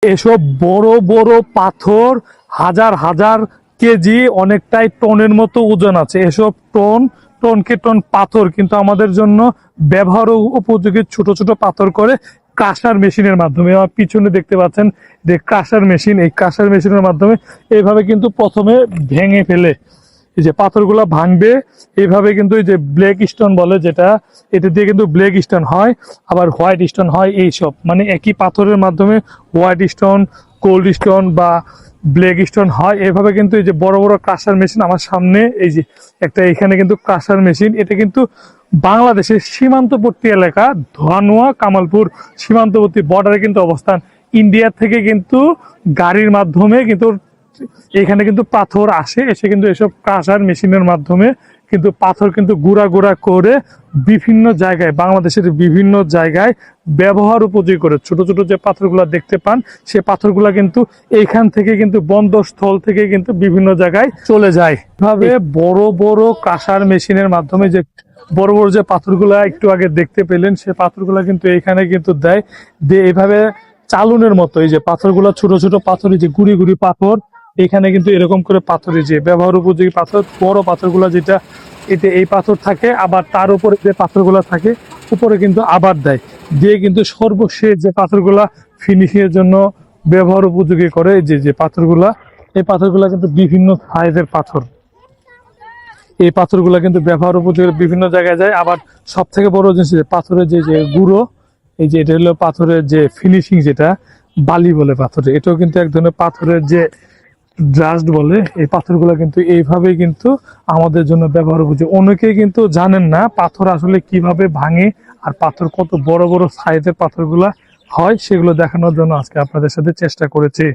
এসব বড় বড় পাথর হাজার হাজার কেজি, অনেকটাই টনের মতো ওজন আছে। এসব টনকে টন পাথর কিন্তু আমাদের জন্য ব্যবহার উপযোগী ছোট ছোট পাথর করে ক্রাশার মেশিনের মাধ্যমে, আমার পিছনে দেখতে পাচ্ছেন যে ক্রাশার মেশিন, এই ক্রাশার মেশিনের মাধ্যমে এইভাবে কিন্তু প্রথমে ভেঙে ফেলে, এই যে পাথরগুলা ভাঙবে এইভাবে কিন্তু, এই যে ব্ল্যাক স্টোন বলে যেটা, এটা দিয়ে কিন্তু ব্ল্যাক স্টোন হয়, আবার হোয়াইট স্টোন হয়। এইসব মানে একই পাথরের মাধ্যমে হোয়াইট স্টোন, কোল্ড স্টোন বা ব্ল্যাক স্টোন হয়। এভাবে কিন্তু এই যে বড় বড় ক্রাশার মেশিন আমার সামনে, এই যে একটা এখানে কিন্তু ক্রাশার মেশিন, এটা কিন্তু বাংলাদেশের সীমান্তবর্তী এলাকা ধোয়ানুয়া কামালপুর সীমান্তবর্তী বর্ডারে কিন্তু অবস্থান। ইন্ডিয়া থেকে কিন্তু গাড়ির মাধ্যমে কিন্তু এখানে কিন্তু পাথর আসে, এসে কিন্তু এসব ক্রাশার মেশিনের মাধ্যমে কিন্তু পাথর কিন্তু গুঁড়া গুঁড়া করে বিভিন্ন জায়গায়, বাংলাদেশের বিভিন্ন জায়গায় ব্যবহার উপযোগী করে। ছোট ছোট যে পাথরগুলো দেখতে পান, সে পাথরগুলা কিন্তু এইখান থেকে কিন্তু বন্দরস্থল থেকে কিন্তু বিভিন্ন জায়গায় চলে যায়। এভাবে বড় বড় ক্রাশার মেশিনের মাধ্যমে যে বড় বড় যে পাথরগুলা একটু আগে দেখতে পেলেন, সে পাথরগুলা কিন্তু এইখানে কিন্তু দেয়, দিয়ে এইভাবে চালুনের মতো এই যে পাথরগুলা, ছোট ছোট পাথর, এই যে গুড়ি গুড়ি পাথর, এখানে কিন্তু এরকম করে পাথরের যে ব্যবহার উপযোগী পাথর, বড় পাথরগুলা যেটা, এতে এই পাথর থাকে, আবার তার উপরে যে পাথরগুলা থাকে উপরে কিন্তু আবার দেয়, দিয়ে কিন্তু সর্বশেষ যে পাথরগুলা ফিনিশিং এর জন্য ব্যবহার উপযোগী করে, যে যে পাথরগুলা, এই পাথরগুলা কিন্তু বিভিন্ন সাইজের পাথর। এই পাথরগুলা কিন্তু ব্যবহার উপযোগী বিভিন্ন জায়গায় যায়। আবার সব থেকে বড় জিনিস পাথরের যে যে গুঁড়ো, এই যে এটা হলো পাথরের যে ফিনিশিং, যেটা বালি বলে পাথরে, এটাও কিন্তু এক ধরনের পাথরের যে ড্রাস্ট বলে। এই পাথরগুলো কিন্তু এইভাবেই কিন্তু আমাদের জন্য ব্যবহার উপযোগী। অনেকেই কিন্তু জানেন না পাথর আসলে কিভাবে ভাঙে, আর পাথর কত বড় বড় সাইজের পাথরগুলা হয়, সেগুলো দেখানোর জন্য আজকে আপনাদের সাথে চেষ্টা করেছি।